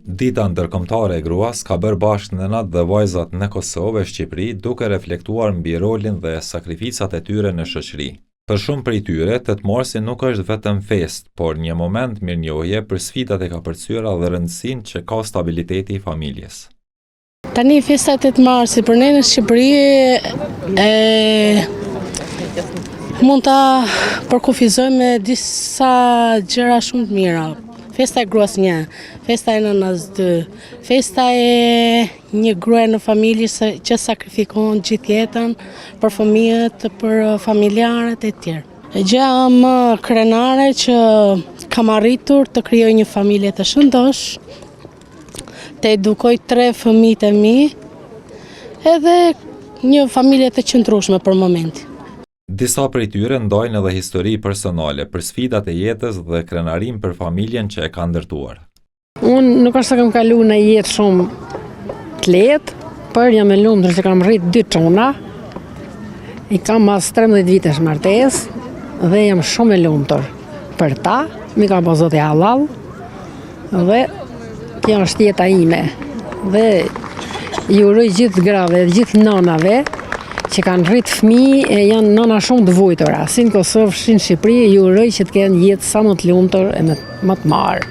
Dita ndërkombëtare e gruas ka bërë bashkë nënat dhe vajzat në Kosovë e Shqipëri duke reflektuar mbi rolin dhe sakrificat e tyre në shoqëri. Për shumë prej tyre, 8 marsi nuk është vetëm festë, por një moment mirënjohje për sfidat e kapërcyera dhe rëndësinë që ka stabiliteti i familjes. Tani festa 8 marsi për ne në Shqipëri mund ta përkufizojmë me disa gjëra shumë të mira. Festa e gruas 1, festa e nënës 2, festa e një gruaje në familje që sakrifikon gjithë jetën për fëmijët, për familjarët e tjerë. Gjëja më krenare që kam arritur të krijoj një familje të shëndosh, të edukoj 3 fëmijët e mi, edhe një familje të qëndrueshme për momentin. Disa prej tyre ndajnë edhe histori personale për sfidat e jetës dhe krenarim për familjen që e ka ndërtuar. Unë nuk është se kam kalu në jetë shumë të lehtë, për jam e lumtur që kam rrit 2 çuna, i kam mas 13 vitesh martesë dhe jam shumë e lumtur për ta, mi ka bo Zoti halal dhe kjo është jeta ime. Dhe ju uroj gjithë grave, gjithë nënave që kanë rritë fëmijë e janë nëna shumë të vujtura, si në Kosovë, si në Shqipëri, ju uroj që të kenë jetë sa më të lumtur e më të marë.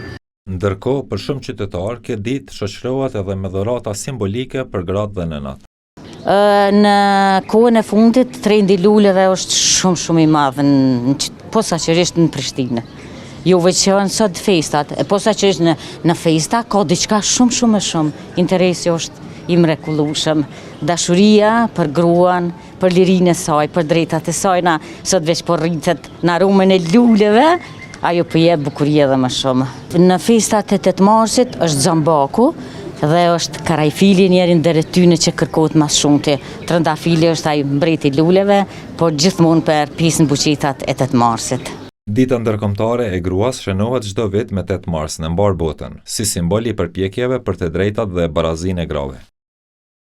Ndërkohë, për shumë qytetarë, këtë ditë shoqërohet edhe me dhurata simbolike për gratë dhe nënat. Në kohën e fundit, trendi i luleve është shumë i madh, posaçërisht në Prishtinë. Jo veçan sot festat, posaçërisht në festa ka diçka shumë. Interesi është i mrekullueshëm. Dashuria për gruan, për lirinë e saj, për drejtat e saj, na sot veç po rritet në aromën e luleve, ajo po jep bukuri edhe më shumë. Në festat e 8 marsit është Xhambaku dhe është Karajfili, njëri ndër tyne që kërkohet më shumë. Trëndafili është ai mbreti i luleve, por gjithmonë për pjesën buqetat e 8 marsit. Dita ndërkombëtare e gruas shënohet çdo vit me 8 mars në mbar botën, si simbol i përpjekjeve për të drejtat dhe barazinë e grave.